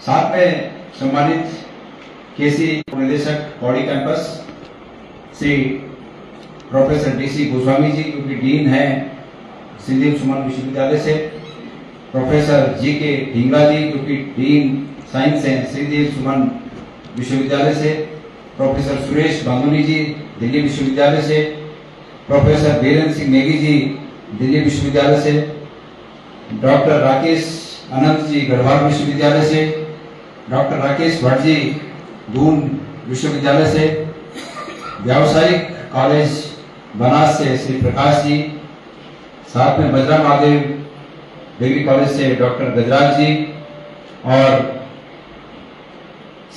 साथ में सम्मानित केसी निदेशक Pauri campus Shri professor D C Goswami ji, जो कि डीन है श्रीदेव सुमन विश्वविद्यालय से, प्रोफेसर जी के ढींगरा जी, जो कि डीन साइंस है श्रीदेव सुमन विश्वविद्यालय से, प्रोफेसर सुरेश गांगुली जी दिल्ली विश्वविद्यालय से, प्रोफेसर बीरेंद्र सिंह नेगी जी दिल्ली विश्वविद्यालय से, डॉक्टर राकेश अनंत जी गढ़वाल विश्वविद्यालय से, डॉक्टर राकेश भट्ट जी दून विश्वविद्यालय से, व्यावसायिक कॉलेज बनास से श्री प्रकाश जी, साथ में बजरा महादेव डिग्री कॉलेज से डॉक्टर गजराज जी, और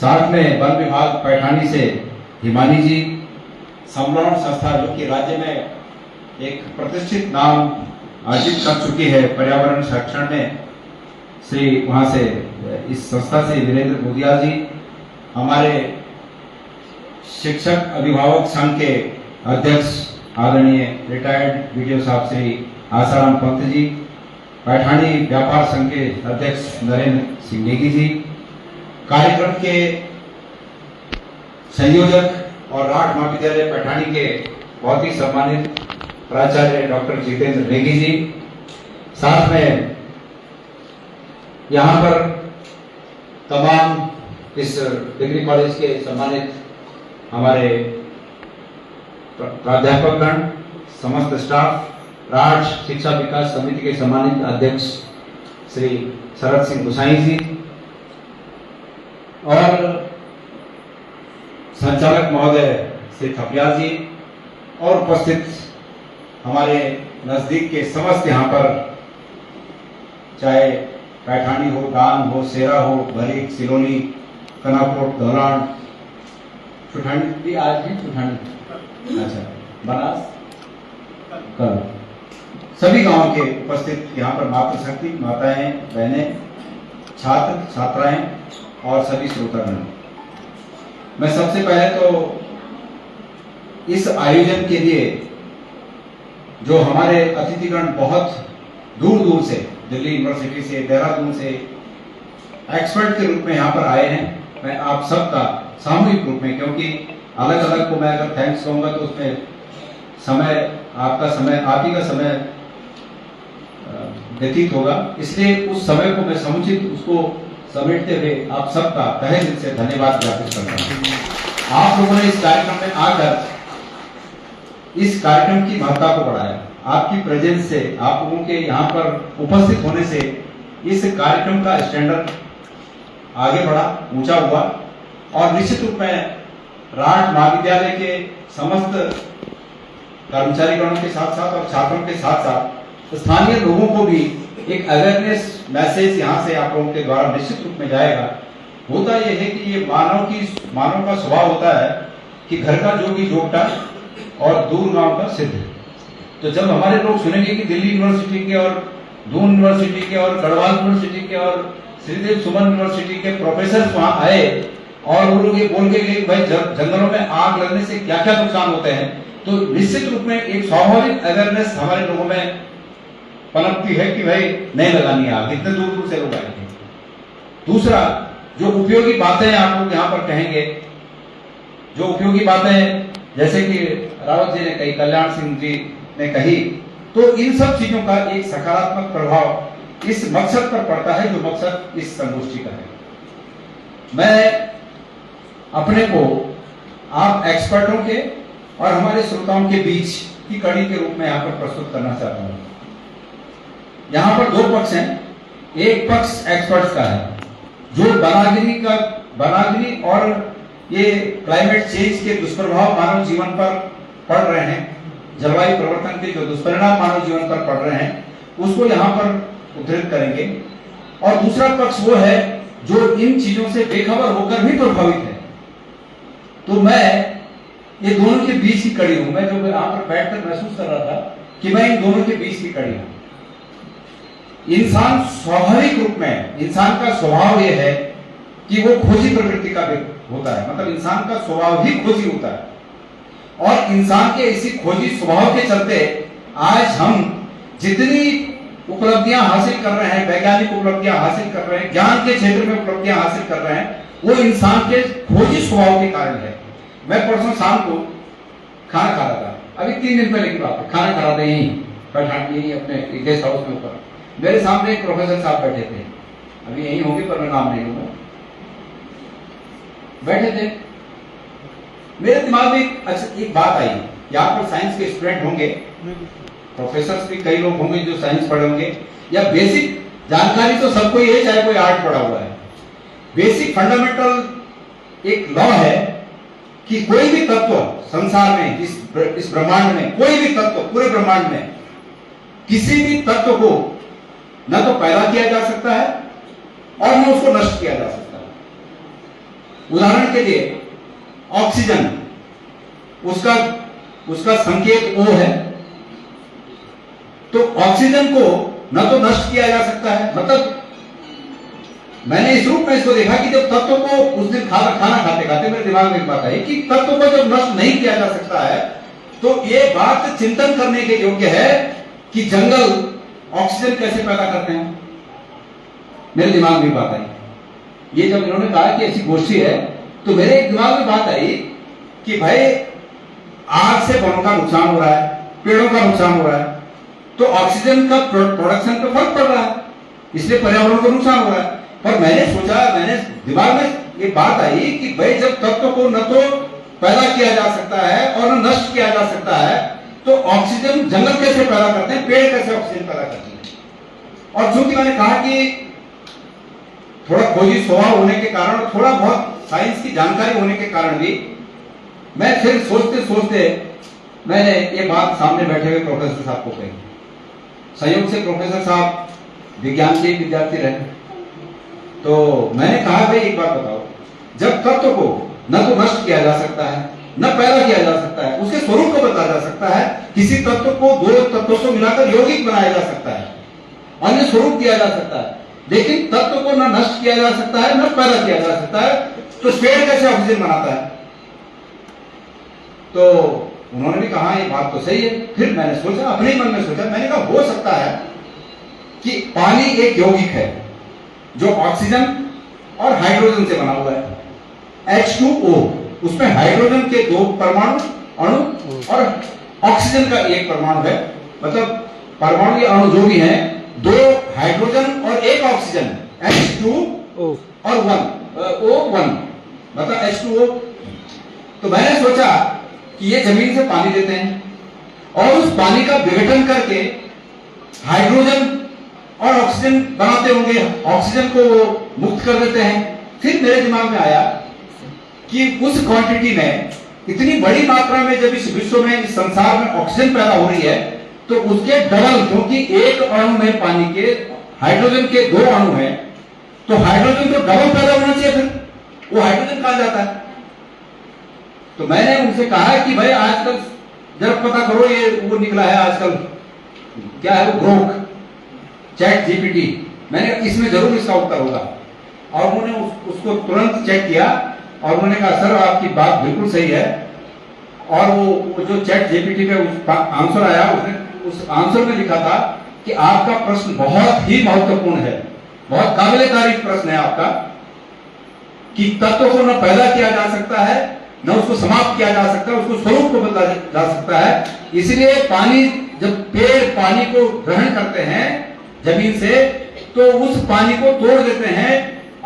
साथ में वन विभाग पैठानी से हिमानी जी, समरण संस्था जो कि राज्य में एक प्रतिष्ठित नाम अर्जित कर चुकी है पर्यावरण संरक्षण में, श्री वहां से इस संस्था से वीरेंद्र मोदिया जी, हमारे शिक्षक अभिभावक संघ के अध्यक्ष आदरणीय रिटायर्ड वीडियो साहब श्री आसाराम पंत जी, पैठानी व्यापार संघ के अध्यक्ष नरेंद्र सिंह नेगी जी, कार्यक्रम के संयोजक और राठ महाविद्यालय पैठानी के बहुत ही सम्मानित प्राचार्य डॉक्टर जितेंद्र नेगी जी, साथ में यहाँ पर तमाम इस डिग्री कॉलेज के सम्मानित हमारे प्राध्यापकगण, समस्त स्टाफ, राठ शिक्षा विकास समिति के सम्मानित अध्यक्ष श्री शरद सिंह गोसाई जी, और संचालक महोदय श्री थपियाल जी, और उपस्थित हमारे नजदीक के समस्त यहाँ पर, चाहे पैठानी हो, डांग हो, सेरा हो, भरीक, सिलोनी, कनाकोट, धौलान, चुठानी भी आज भी चुठानी, अच्छा बनास, कल सभी गांवों के उपस्थित यहाँ पर मातृशक्ति, माताएं, बहनें, छात्र छात्राएं और सभी श्रोतागण, मैं सबसे पहले तो इस आयोजन के लिए जो हमारे अतिथिगण बहुत दूर दूर से, दिल्ली यूनिवर्सिटी से, देहरादून से एक्सपर्ट के रूप में यहाँ पर आए हैं, मैं आप सबका सामूहिक रूप में, क्योंकि अलग अलग को मैं अगर थैंक्स कहूंगा तो उसमें समय, आपका समय, आप ही का समय व्यतीत होगा, इसलिए उस समय को मैं समुचित उसको समेटते हुए आप सबका तहे दिल से धन्यवाद ज्ञापित करता हूँ। आप लोगों ने इस कार्यक्रम में आकर इस कार्यक्रम की महत्ता को बढ़ाया, आपकी प्रेजेंस से, आप लोगों के यहाँ पर उपस्थित होने से इस कार्यक्रम का स्टैंडर्ड आगे बढ़ा, ऊंचा हुआ, और निश्चित रूप में राठ महाविद्यालय के समस्त कर्मचारीगणों के साथ साथ और छात्रों के साथ साथ स्थानीय लोगों को भी एक अवेयरनेस मैसेज यहाँ से आप लोगों के द्वारा निश्चित रूप में जाएगा। होता यह है कि ये मानव का स्वभाव होता है कि घर का जो भी जोगटा और दूर गांव का सिद्ध। तो जब हमारे लोग सुनेंगे कि दिल्ली यूनिवर्सिटी के और दून यूनिवर्सिटी के और गढ़वाल यूनिवर्सिटी के और श्रीदेव सुमन यूनिवर्सिटी के प्रोफेसर वहां आए और वो लोग ये बोल के गए भाई जंगलों में आग लगने से क्या क्या नुकसान होते हैं, तो निश्चित रूप में एक स्वाभाविक अवेयरनेस हमारे लोगों में पनपती है कि भाई नहीं लगानी आग, इतने दूर दूर से लोग आएंगे। दूसरा, जो उपयोगी बातें आप लोग यहाँ पर कहेंगे, जो उपयोगी बातें जैसे कि रावत जी ने कही, कल्याण सिंह जी ने कही, तो इन सब चीजों का एक सकारात्मक प्रभाव इस मकसद पर पड़ता है जो मकसद इस संगोष्ठी का है। मैं अपने को आप एक्सपर्टों के और हमारे श्रोताओं के बीच की कड़ी के रूप में यहाँ पर प्रस्तुत करना चाहता हूँ। यहाँ पर दो पक्ष हैं, एक पक्ष एक्सपर्ट्स का है जो वनाग्नि और ये क्लाइमेट चेंज के दुष्प्रभाव मानव जीवन पर पड़ रहे हैं, जलवायु परिवर्तन के जो दुष्परिणाम मानव जीवन पर पड़ रहे हैं उसको यहाँ पर उद्धृत करेंगे, और दूसरा पक्ष वो है जो इन चीजों से बेखबर होकर भी प्रभावित है। तो मैं ये दोनों के बीच की कड़ी हूं। मैं जो यहाँ पर बैठकर महसूस कर रहा था कि मैं इन दोनों के बीच की कड़ी हूं। इंसान स्वाभाविक रूप में, इंसान का स्वभाव यह है कि वो खोजी प्रवृत्ति का होता है, मतलब इंसान का स्वभाव ही खोजी होता है, और इंसान के इसी खोजी स्वभाव के चलते आज हम जितनी उपलब्धियां हासिल कर रहे हैं, वैज्ञानिक उपलब्धियां हासिल कर रहे हैं, ज्ञान के क्षेत्र में उपलब्धियां हासिल कर रहे हैं, वो इंसान के खोजी स्वभाव के कारण है। मैं परसों शाम को खाना खा रहा था, अभी 3 दिन पहले की बात है, खाना खा रहा था यही अपने गेस्ट हाउस में ऊपर। मेरे सामने एक प्रोफेसर साहब बैठे थे, अभी यही होंगे पर मैं नाम नहीं लूंगा, बैठे थे। मेरे दिमाग में एक बात आई, यहाँ पर साइंस के स्टूडेंट होंगे, प्रोफेसर भी कई लोग होंगे जो साइंस पढ़े होंगे, या बेसिक जानकारी तो सबको ही है, चाहे कोई आर्ट पढ़ा हुआ है। बेसिक फंडामेंटल एक लॉ है कि कोई भी तत्व संसार में, इस ब्रह्मांड में, कोई भी तत्व पूरे ब्रह्मांड में किसी भी तत्व को न तो पैदा किया जा सकता है और न उसको नष्ट किया जा सकता है। उदाहरण के लिए ऑक्सीजन, उसका संकेत O है, तो ऑक्सीजन को न तो नष्ट किया जा सकता है, मतलब मैंने इस रूप में इसको देखा कि जब तत्व को उस दिन खाना खाते खाते मेरे दिमाग में एक बात आई कि तत्व को जब नष्ट नहीं किया जा सकता है, तो ये बात चिंतन करने के योग्य है कि जंगल ऑक्सीजन कैसे पैदा करते हैं। मेरे दिमाग में बात आई, ये जब इन्होंने कहा कि ऐसी गोष्ठी है, तो मेरे दिमाग में बात आई कि भाई आग से वनों का नुकसान हो रहा है, पेड़ों का नुकसान हो रहा है, तो ऑक्सीजन का प्रोडक्शन पे फर्क पड़ रहा है, इसलिए पर्यावरण को नुकसान हो रहा है। पर मैंने दिमाग में ये बात आई कि भाई जब तत्व को न तो पैदा किया जा सकता है और न नष्ट किया जा सकता है, तो ऑक्सीजन जंगल कैसे पैदा करते हैं, पेड़ कैसे ऑक्सीजन पैदा करते हैं। और चूंकि मैंने कहा कि थोड़ा खोजी स्वभाव होने के कारण और थोड़ा बहुत साइंस की जानकारी होने के कारण भी मैं फिर सोचते सोचते मैंने ये बात सामने बैठे हुए प्रोफेसर साहब को कही। संयोग से प्रोफेसर साहब विज्ञान के विद्यार्थी रहे, तो मैंने कहा भाई एक बात बताओ, जब तत्व को न तो नष्ट किया जा सकता है न पैदा किया जा सकता है, उसके स्वरूप को बताया जा सकता है, किसी तत्व को दो तत्वों को मिलाकर यौगिक बनाया जा सकता है, अन्य स्वरूप दिया जा सकता है, लेकिन तत्व को न नष्ट किया जा सकता है न पैदा किया जा सकता है, तो पेड़ कैसे ऑक्सीजन बनाता है। तो उन्होंने भी कहा ये बात तो सही है। फिर मैंने सोचा, अपने मन में सोचा, मैंने कहा हो सकता है कि पानी एक यौगिक है जो ऑक्सीजन और हाइड्रोजन से बना हुआ है, H2O, उसमें हाइड्रोजन के 2 परमाणु अणु और ऑक्सीजन का 1 परमाणु है, मतलब परमाणु या अणु जो भी है, 2 हाइड्रोजन और 1 ऑक्सीजन, H2O और 1 मतलब H2O। तो मैंने सोचा कि ये जमीन से पानी देते हैं और उस पानी का विघटन करके हाइड्रोजन और ऑक्सीजन बनाते होंगे, ऑक्सीजन को मुक्त कर देते हैं। फिर मेरे दिमाग में आया कि उस क्वांटिटी में, इतनी बड़ी मात्रा में जब इस विश्व में, इस संसार में ऑक्सीजन पैदा हो रही है, तो उसके डबल, क्योंकि एक अणु में पानी के हाइड्रोजन के 2 अणु हैं, तो हाइड्रोजन तो डबल पैदा होना चाहिए, फिर वो हाइड्रोजन कहां जाता है। तो मैंने उनसे कहा कि भाई आजकल जरा पता करो, ये वो निकला है आजकल, क्या है वो, ग्रोक, चैट जीपीटी, मैंने इसमें जरूर इसका उत्तर होगा। और उन्होंने उसको तुरंत चेक किया और उन्होंने कहा सर आपकी बात बिल्कुल सही है। और वो जो चैट जीपीटी पे आंसर आया, उसने उस आंसर में लिखा था कि आपका प्रश्न बहुत ही महत्वपूर्ण है, बहुत काबिले तारीफ प्रश्न है आपका, कि तत्व को न पैदा किया जा सकता है न उसको समाप्त किया जा सकता है, उसको स्वरूप को बदला जा सकता है। इसलिए पानी, जब पेड़ पानी को ग्रहण करते हैं जमीन से, तो उस पानी को तोड़ देते हैं,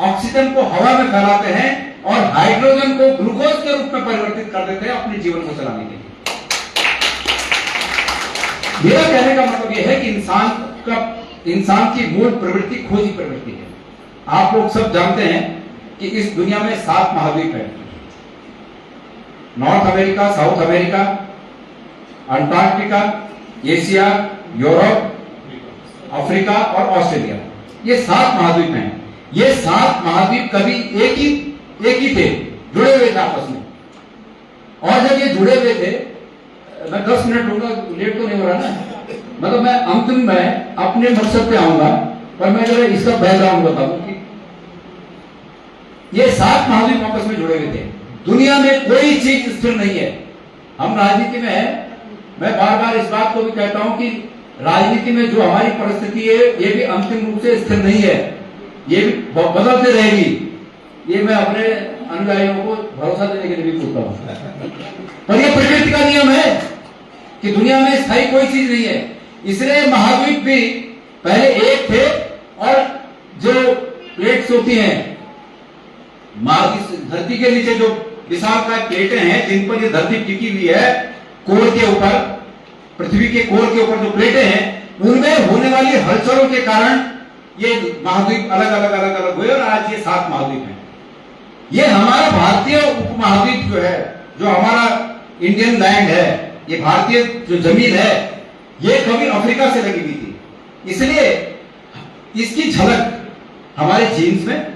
ऑक्सीजन को हवा में फैलाते हैं और हाइड्रोजन को ग्लूकोज के रूप में परिवर्तित कर देते हैं अपने जीवन को चलाने के लिए। मेरा कहने का मतलब यह है कि इंसान की मूल प्रवृत्ति खोजी प्रवृत्ति है। आप लोग सब जानते हैं कि इस दुनिया में 7 महाद्वीप हैं, north America, south America, Antarctica, Asia, Europe, Africa और ऑस्ट्रेलिया, ये 7 महाद्वीप हैं। ये 7 महाद्वीप कभी एक ही थे, जुड़े हुए थे आपस में। और जब ये जुड़े हुए थे, मैं 10 मिनट लूंगा, लेट तो नहीं हो रहा ना, मतलब मैं अंतिम में अपने मकसद पे आऊंगा, पर मैं जरा इसका बैकग्राउंड बताऊं कि ये 7 महाद्वीप आपस में जुड़े हुए थे। दुनिया में कोई चीज स्थिर नहीं है। हम राजनीति में है, मैं बार बार इस बात को भी कहता हूं कि राजनीति में जो हमारी परिस्थिति है ये भी अंतिम रूप से स्थिर नहीं है, ये भी बदलते रहेगी। ये मैं अपने अनुयायियों को भरोसा देने के लिए भी पूछता हूं। पर ये प्रकृति का नियम है कि दुनिया में स्थायी कोई चीज नहीं है। इसलिए महाद्वीप भी पहले एक थे और जो प्लेट्स होती हैं धरती के नीचे जो विशालकाय प्लेटें हैं जिन पर ये धरती टिकी हुई है, कोर के ऊपर, पृथ्वी के कोर के ऊपर जो प्लेटें हैं उनमें होने वाली हलचलों के कारण ये महाद्वीप अलग अलग अलग अलग हुए और आज ये 7 महाद्वीप हैं। ये हमारा भारतीय उपमहाद्वीप जो है, जो हमारा इंडियन लैंड है, ये भारतीय जो जमीन है, ये कभी अफ्रीका से लगी हुई थी। इसलिए इसकी झलक हमारे जीन्स में,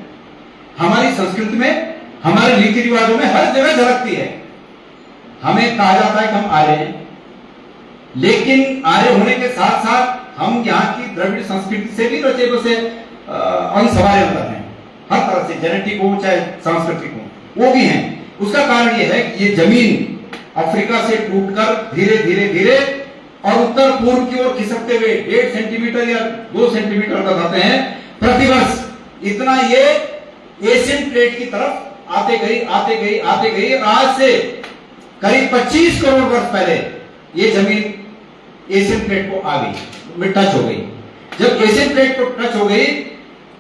हमारी संस्कृति में, हमारे रीति रिवाजों में हर जगह झलकती है। हमें कहा जाता है कि हम आर्य हैं, लेकिन आर्य होने के साथ साथ हम यहाँ की द्रविड़ संस्कृति से भी रचे बसे अंश हमारे अंदर हैं, हर तरह से, जेनेटिक हो चाहे सांस्कृतिक हो, वो भी हैं। उसका कारण ये है कि ये जमीन अफ्रीका से टूटकर धीरे धीरे धीरे और उत्तर पूर्व की ओर खिसकते हुए 1.5 सेंटीमीटर या 2 सेंटीमीटर बताते हैं प्रतिवर्ष, इतना ये एशियन प्लेट की तरफ आते गई आते गई आते गई और आज से करीब 25 करोड़ वर्ष पहले ये जमीन एशियन प्लेट को आ गई, टच हो गई। जब एशियन प्लेट को टच हो गई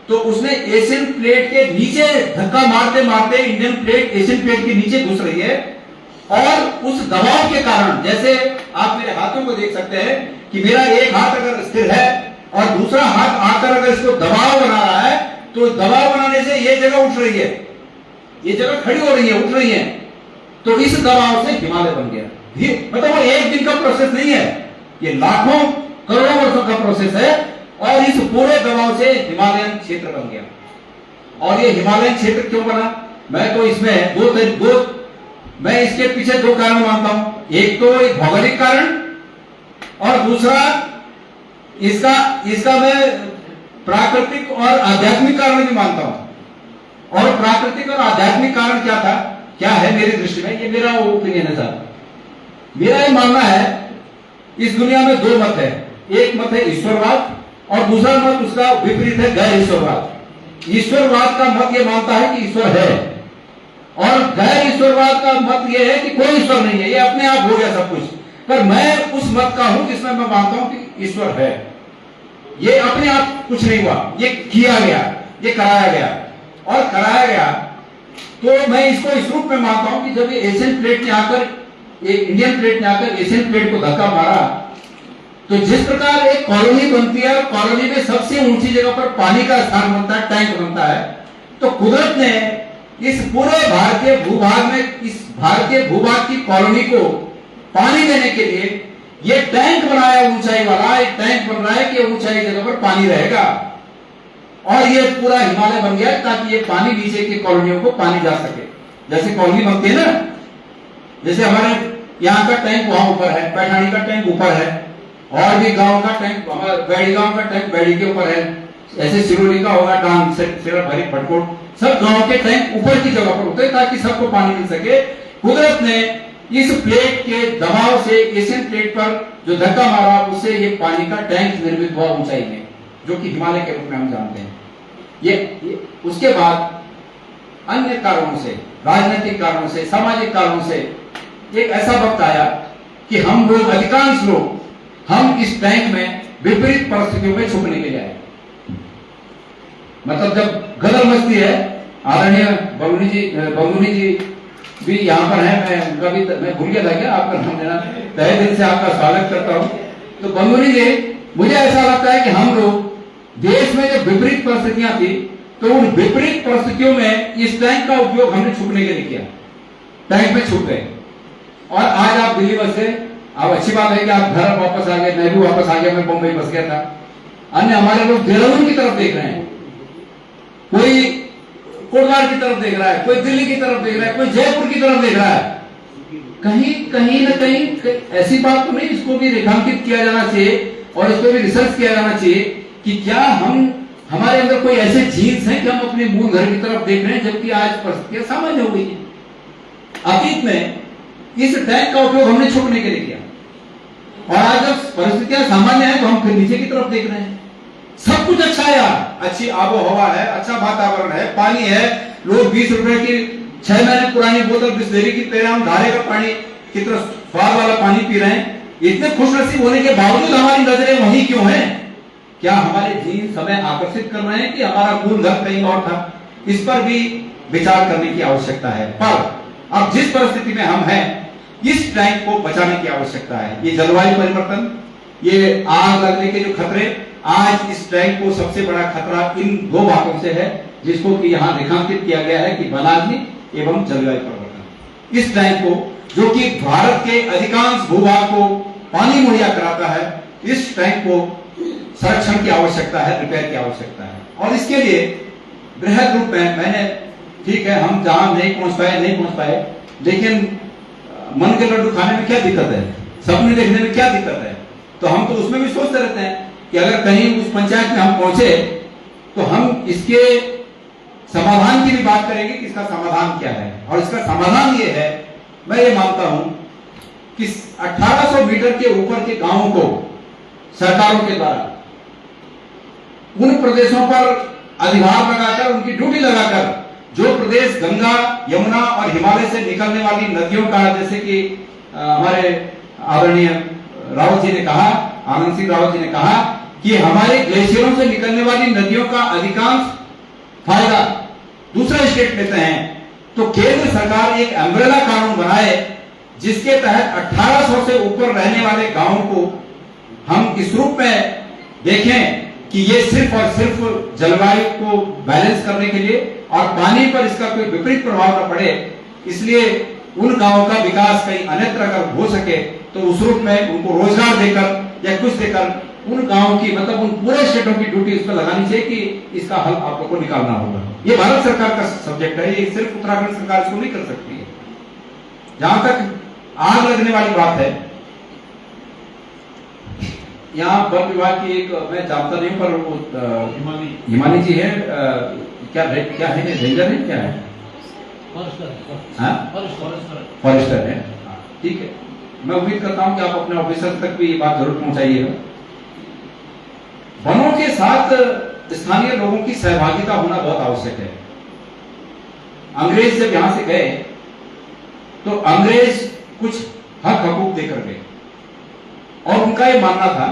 तो उसने एशियन प्लेट के नीचे धक्का मारते मारते इंडियन प्लेट एशियन प्लेट के नीचे घुस रही है और उस दबाव के कारण, जैसे आप मेरे हाथों को देख सकते हैं कि मेरा एक हाथ अगर स्थिर है और दूसरा हाथ आकर अगर इसको दबाव बना रहा है तो दबाव बनाने से ये जगह उठ रही है, ये जगह खड़ी हो रही है, उठ रही है, तो इस दबाव से हिमालय बन गया। मतलब वो एक दिन का प्रोसेस नहीं है, ये लाखों करोड़ों वर्षों का प्रोसेस है और इस पूरे दबाव से हिमालयन क्षेत्र बन गया। और ये हिमालयन क्षेत्र क्यों बना? मैं तो इसमें मैं इसके पीछे 2 कारण मानता हूं। एक तो एक भौगोलिक कारण और दूसरा इसका मैं प्राकृतिक और आध्यात्मिक कारण भी मानता हूं। और प्राकृतिक और आध्यात्मिक कारण क्या है मेरी दृष्टि में, ये मेरा ओपिनियन है साहब। मेरा ये मानना है इस दुनिया में 2 मत है, एक मत है ईश्वरवाद और दूसरा मत उसका विपरीत है गैर ईश्वरवाद। ईश्वरवाद का मत ये मानता है कि ईश्वर है और गैर ईश्वरवाद का मत ये है कि कोई ईश्वर नहीं है, ये अपने आप हो गया सब कुछ। पर मैं उस मत का हूं जिसमें मैं मानता हूं कि ईश्वर है, ये अपने आप कुछ नहीं हुआ, ये किया गया, ये कराया गया और कराया गया। तो मैं इसको इस रूप में मानता हूं कि जब ये एशियन प्लेट ने आकर, इंडियन प्लेट ने आकर एशियन प्लेट को धक्का मारा तो जिस प्रकार एक कॉलोनी बनती है और कॉलोनी में सबसे ऊंची जगह पर पानी का स्थान बनता है, टैंक बनता है, तो कुदरत ने इस पूरे भारतीय भूभाग में, इस भारतीय भूभाग की कॉलोनी को पानी देने के लिए ये टैंक बनाया, ऊंचाई वाला एक टैंक बन रहा है कि ऊंचाई जगह पर पानी रहेगा और ये पूरा हिमालय बन गया ताकि ये पानी नीचे की कॉलोनियों को पानी जा सके। जैसे कॉलोनी बनती है ना, जैसे हमारे यहाँ का टैंक वहां ऊपर है, पैठानी का टैंक ऊपर है और भी गांव का टैंक, हमारा बैड़ी गांव का टैंक बैड़ी के ऊपर है, ऐसे सिरोली का होगा, डांग सिरा भरी फटकोट, सब गांव के टैंक ऊपर की जगह पर होते हैं ताकि सबको पानी मिल सके। कुदरत ने इस प्लेट के दबाव से एशियन प्लेट पर जो धक्का मारा उससे ये पानी का टैंक निर्मित हुआ ऊंचाई में, जो कि हिमालय के रूप में हम जानते हैं। ये उसके बाद अन्य कारणों से, राजनीतिक कारणों से, सामाजिक कारणों से एक ऐसा वक्त आया कि हम लोग, अधिकांश लोग, हम इस टैंक में विपरीत परिस्थितियों में छुपने के लिए आए। मतलब जब गदर मचती है, आदरणीय बंगुनी जी भी यहाँ पर है, मैं भूल गया था क्या आपका नाम लेना, तहे दिल से आपका स्वागत करता हूँ। तो बंगुनी जी, मुझे ऐसा लगता है कि हम लोग देश में जब विपरीत परिस्थितियां थी तो उन विपरीत परिस्थितियों में इस टैंक का उपयोग हमने छुपने के लिए किया, टैंक में छुप गए और आज आप दिल्ली बस गए। अब अच्छी बात है कि आप घर वापस आ गए, मैं भी वापस आ गया, मैं बम्बई बस गया था। अन्य हमारे लोग देहरादून की तरफ देख रहे हैं, कोई कोटद्वार की तरफ देख रहा है, कोई दिल्ली की तरफ देख रहा है, कोई जयपुर की तरफ देख रहा है। कहीं न कहीं ऐसी बात तो नहीं, इसको भी रेखांकित किया जाना चाहिए और इस पर भी रिसर्च किया जाना चाहिए कि क्या हमारे अंदर कोई ऐसे जीन्स हैं कि हम अपने मूल घर की तरफ देख रहे हैं, जबकि आज परिस्थितियां सामान्य हो गई है। अतीत में इस टैंक का उपयोग हमने छुपने के लिए किया और आज जब परिस्थितियां सामान्य है तो हम फिर नीचे की तरफ देख रहे हैं। सब कुछ अच्छा है यार, अच्छी आबो हवा है, अच्छा वातावरण है, पानी है, लोग 20 रुपए की 6 महीने पुरानी बोतल बिस्लेरी की पी रहे हैं, हम धारे का पानी कितना स्वाद वाला पानी पी रहे हैं। इतने खुशनसीब होने के बावजूद हमारी नजरें वहीं क्यों हैं? क्या हमारे जीन समय आकर्षित कर रहे हैं कि हमारा मूल घर कहीं और था? इस पर भी विचार करने की आवश्यकता है। पर अब जिस परिस्थिति में हम हैं, इस टैंक को बचाने की आवश्यकता है। ये जलवायु परिवर्तन, ये आग लगने के जो खतरे, आज इस टैंक को सबसे बड़ा खतरा इन दो बातों से है, जिसको कि यहाँ रेखांकित किया गया है कि वनाग्नि एवं जलवायु परिवर्तन। इस टैंक को, जो कि भारत के अधिकांश भूभाग को पानी मुहैया कराता है, इस टैंक को संरक्षण की आवश्यकता है, रिपेयर की आवश्यकता है। और इसके लिए बृहद रूप में मैंने, ठीक है हम जहां नहीं पहुंच पाए, लेकिन मन के लड्डू खाने में क्या दिक्कत है, सपने देखने में क्या दिक्कत है? तो हम तो उसमें भी सोचते रहते हैं कि अगर कहीं उस पंचायत में हम पहुंचे तो हम इसके समाधान की भी बात करेंगे कि इसका समाधान क्या है। और इसका समाधान ये है, मैं ये मानता हूं कि 1800 मीटर के ऊपर के गांवों को सरकारों के द्वारा उन प्रदेशों पर अधिभार लगाकर, उनकी ड्यूटी लगाकर, जो प्रदेश गंगा, यमुना और हिमालय से निकलने वाली नदियों का, जैसे कि हमारे आदरणीय रावत जी ने कहा, आनंद सिंह रावत जी ने कहा कि हमारे ग्लेशियरों से निकलने वाली नदियों का अधिकांश फायदा दूसरे स्टेट लेते हैं, तो केंद्र सरकार एक अम्ब्रेला कानून बनाए जिसके तहत 1800 से ऊपर रहने वाले गांवों को हम इस रूप में देखें कि ये सिर्फ और सिर्फ जलवायु को बैलेंस करने के लिए और पानी पर इसका कोई विपरीत प्रभाव न पड़े, इसलिए उन गांवों का विकास कहीं अन्यत्र अगर हो सके तो उस रूप में उनको रोजगार देकर या कुछ देकर उन गांवों की, मतलब उन पूरे स्टेटों की ड्यूटी इस पर लगानी चाहिए कि इसका हल आप लोग को निकालना होगा। ये भारत सरकार का सब्जेक्ट है, ये सिर्फ उत्तराखंड सरकार इसको नहीं कर सकती है। जहां तक आग लगने वाली बात है, यहाँ वन विभाग की एक, मैं जानता नहीं पर वो हिमानी जी है, क्या है, रेंजर है, क्या है, फॉरेस्टर है, ठीक है। मैं उम्मीद करता हूं कि आप अपने ऑफिसर तक भी ये बात जरूर पहुंचाइएगा। वनों के साथ स्थानीय लोगों की सहभागिता होना बहुत आवश्यक है। अंग्रेज जब यहां से गए तो अंग्रेज कुछ हक हकूक देकर गए और उनका ये मानना था,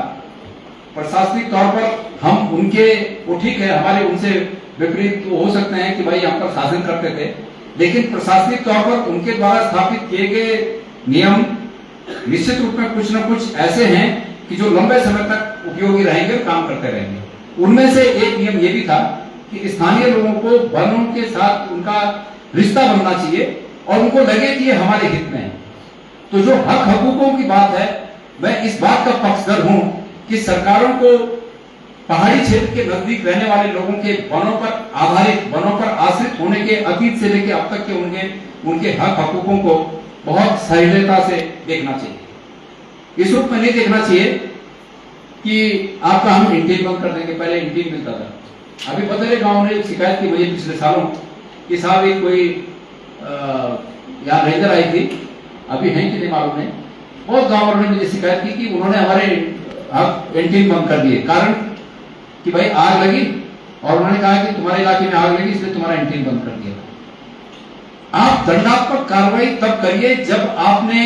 प्रशासनिक तौर पर हम उनके, वो ठीक है हमारे उनसे विपरीत तो हो सकते हैं कि भाई हम पर शासन करते थे, लेकिन प्रशासनिक तौर पर उनके द्वारा स्थापित किए गए नियम निश्चित रूप में कुछ न कुछ ऐसे हैं कि जो लंबे समय तक उपयोगी रहेंगे, काम करते रहेंगे। उनमें से एक नियम ये भी था कि स्थानीय लोगों को वनों के साथ उनका रिश्ता बनना चाहिए और उनको लगे कि ये हमारे हित में है। तो जो हक हकूकों की बात है, मैं इस बात का पक्षधर हूं कि सरकारों को पहाड़ी क्षेत्र के नजदीक रहने वाले लोगों के वनों पर आधारित, वनों पर आश्रित होने के अतीत से लेकर अब तक के उनके हक हकूकों को बहुत सहजता से देखना चाहिए। इस रूप में नहीं देखना चाहिए कि आपका हम इंटीन बंद कर देंगे, पहले इंटीन मिलता था। अभी बदले गांव ने शिकायत की मुझे पिछले सालों कि साहब एक कोई यहाँ रेंजर आई थी, अभी है कि नहीं मालूम नहीं, बहुत गांव वालों ने मुझे शिकायत की कि उन्होंने हमारे इंटीन बंद कर दिए, कारण कि भाई आग लगी और उन्होंने कहा कि तुम्हारे इलाके में आग लगी इसलिए तुम्हारा इंटीन बंद कर दिया। आप दंडात्मक कार्रवाई तब करिए जब आपने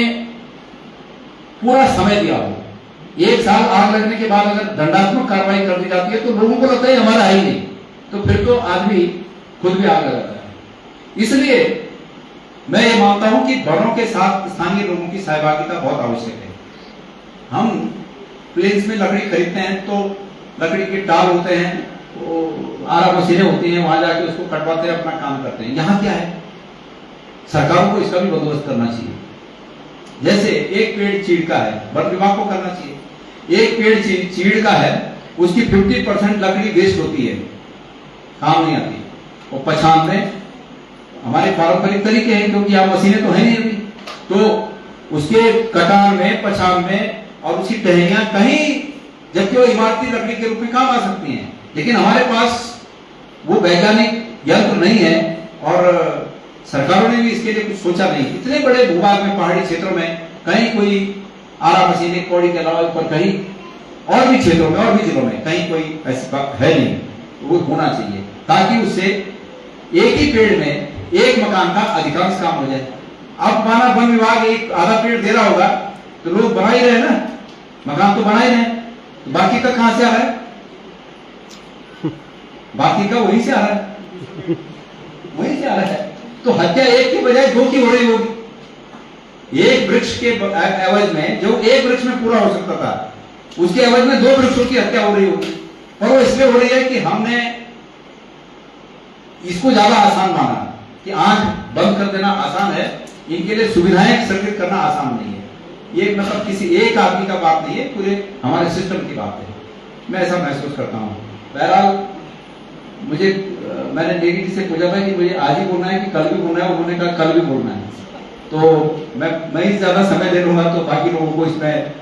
पूरा समय दिया हो। एक साल आग लगने के बाद अगर दंडात्मक कार्रवाई कर दी जाती है तो लोगों को लगता है हमारा है ही नहीं, तो फिर तो आदमी खुद भी आग लगाता है। इसलिए मैं ये मानता हूं कि वनों के साथ स्थानीय लोगों की सहभागिता बहुत आवश्यक है। हम प्लेन्स में लकड़ी खरीदते हैं तो लकड़ी के टाल होते हैं, वो आरा मशीनें होती हैं, वहां जाके उसको कटवाते हैं, अपना काम करते हैं। यहाँ क्या है, सरकारों को इसका भी बंदोबस्त करना चाहिए। जैसे एक पेड़ चीड़ का है, वन विभाग को करना चाहिए। एक पेड़ चीड़ का है, उसकी 50% लकड़ी वेस्ट होती है, काम नहीं आती। और पछान में हमारे पारंपरिक तरीके हैं, क्योंकि आप मशीनें तो है नहीं अभी, तो उसके कटान में, पछान में और उसकी टहनियां कहीं, जबकि वो इमारती लकड़ी के रूप में काम आ सकती हैं, लेकिन हमारे पास वो वैज्ञानिक यंत्र नहीं है और सरकारों ने भी इसके लिए कुछ सोचा नहीं। इतने बड़े भूभाग में, पहाड़ी क्षेत्रों में कहीं कोई आरा मशीनी कौड़ी के अलावा ऊपर कहीं और भी क्षेत्रों में और भी जिलों में कहीं कोई ऐसी बात है नहीं, वो होना चाहिए ताकि उससे एक ही पेड़ में एक मकान का अधिकांश काम हो जाए। अब माना वन विभाग एक आधा पेड़ दे रहा होगा तो लोग बना ही रहे ना, मकान तो बना ही रहे, तो बाकी का कहां से आ रहा है? बाकी का वहीं से आ रहा है, वहीं से आ रहा है। तो हत्या एक की बजाय दो की हो रही होगी। एक वृक्ष के एवज में, जो एक वृक्ष में पूरा हो सकता था, उसके एवज में 2 वृक्षों की हत्या हो रही होगी। और वो इसलिए हो रही है कि हमने इसको ज्यादा आसान माना कि आंख बंद कर देना आसान है, इनके लिए सुविधाएं सृजित करना आसान नहीं है। ये मतलब किसी एक आदमी का बात नहीं है, पूरे हमारे सिस्टम की बात है। मैं ऐसा महसूस करता हूं। बहरहाल मुझे मैंने देवी जी से पूछा था कि मुझे आज ही बोलना है कि कल भी बोलना है, उन्होंने कहा कल भी बोलना है। तो मैं ही ज्यादा समय दे लूंगा तो बाकी लोगों को इसमें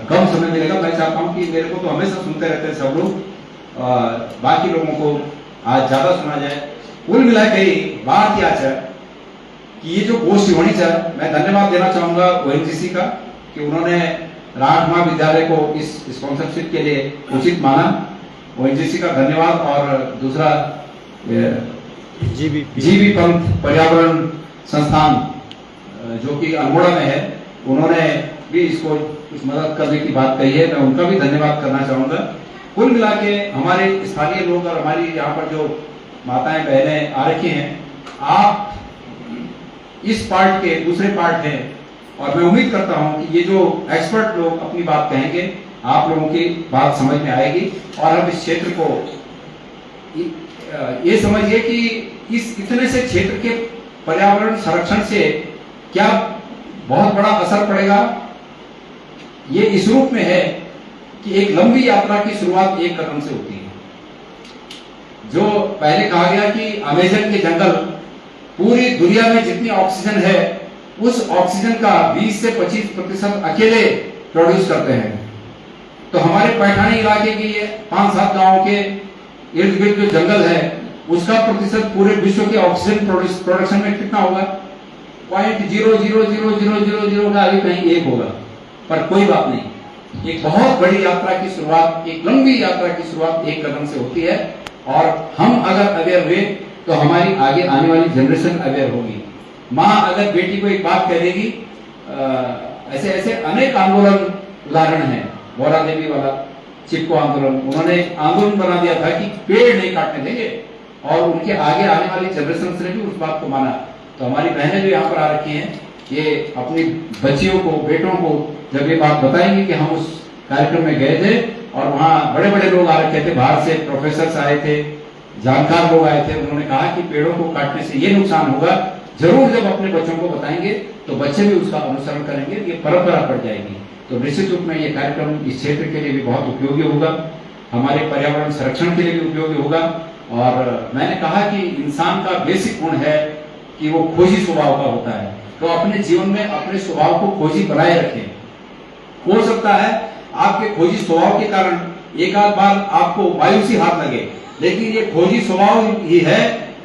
कम समय मिलेगा। मैं चाहता हूं कि मेरे को तो हमेशा सुनते रहते हैं सब लोग, बाकी लोगों को आज ज्यादा सुना जाए। कुल मिला के बात यह है कि ये जो गोष्ठी होनी चाहिए, मैं धन्यवाद देना चाहूंगा ओएनजीसी का कि उन्होंने राठ महाविद्यालय को इस स्पॉन्सरशिप के लिए उचित माना। ओएनजीसी का धन्यवाद। और दूसरा जीबी पंत पर्यावरण संस्थान जो कि अल्मोड़ा में है, उन्होंने भी इसको कुछ मदद करने की बात कही है, मैं उनका भी धन्यवाद करना चाहूंगा। कुल मिला के हमारे स्थानीय लोग और हमारी यहाँ पर जो माताएं बहनें आ रखी हैं, आप इस पार्ट के दूसरे पार्ट हैं और मैं उम्मीद करता हूं कि ये जो एक्सपर्ट लोग अपनी बात कहेंगे, आप लोगों की बात समझ में आएगी और हम इस क्षेत्र को ये समझिए कि इस इतने से क्षेत्र के पर्यावरण संरक्षण से क्या बहुत बड़ा असर पड़ेगा। ये इस रूप में है कि एक लंबी यात्रा की शुरुआत एक कदम से होती है। जो पहले कहा गया कि अमेज़न के जंगल पूरी दुनिया में जितनी ऑक्सीजन है, उस ऑक्सीजन का 20 से 25% अकेले प्रोड्यूस करते हैं। तो हमारे पैठानी इलाके की ये 5-7 गांवों के इर्द गिर्द जो जंगल है, उसका प्रतिशत पूरे विश्व के ऑक्सीजन प्रोडक्शन में कितना होगा? 0.00000 का अभी कहीं एक होगा, पर कोई बात नहीं। एक बहुत बड़ी यात्रा की शुरुआत, एक लंबी यात्रा की शुरुआत एक कदम से होती है और हम अगर अवेयर हुए तो हमारी आगे आने वाली जनरेशन अवेयर होगी। माँ अगर बेटी को एक बात कह देगी, ऐसे ऐसे अनेक आंदोलन उदाहरण है। बोरा देवी वाला चिपको आंदोलन, उन्होंने आंदोलन बना दिया था कि पेड़ नहीं काटने देंगे और उनके आगे आने वाली जनरेशन ने भी उस बात को माना। तो हमारी बहनें जो यहाँ पर आ रखी हैं, ये अपनी बच्चियों को, बेटों को जब ये बात बताएंगे कि हम उस कार्यक्रम में गए थे और वहाँ बड़े बड़े लोग आ रखे थे, बाहर से प्रोफेसर आए थे, जानकार लोग आए थे, उन्होंने कहा कि पेड़ों को काटने से ये नुकसान होगा। जरूर जब अपने बच्चों को बताएंगे तो बच्चे भी उसका अनुसरण करेंगे, ये परंपरा पड़ जाएगी। तो निश्चित रूप में ये कार्यक्रम इस क्षेत्र के लिए भी बहुत उपयोगी होगा, हमारे पर्यावरण संरक्षण के लिए भी उपयोगी होगा। और मैंने कहा कि इंसान का बेसिक गुण है कि वो खोजी स्वभाव का होता है, तो अपने जीवन में अपने स्वभाव को खोजी बनाए रखें। हो सकता है आपके खोजी स्वभाव के कारण एक आध बार आपको मायूसी हाथ लगे, लेकिन ये खोजी स्वभाव ही है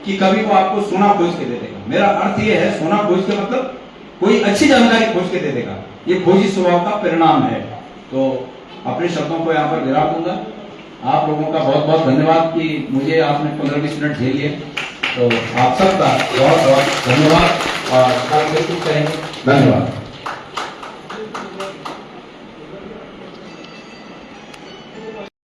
कि कभी वो आपको सोना खोज के दे देगा। मेरा अर्थ ये है, सोना खोज के मतलब कोई अच्छी जानकारी खोज के दे देगा, ये खोजी स्वभाव का परिणाम है। तो अपने शब्दों को यहाँ पर विराम दूंगा। आप लोगों का बहुत बहुत धन्यवाद कि मुझे आपने 15-20 मिनट झेल लिए। तो आप सबका बहुत बहुत धन्यवाद और बिल्कुल कहेंगे धन्यवाद।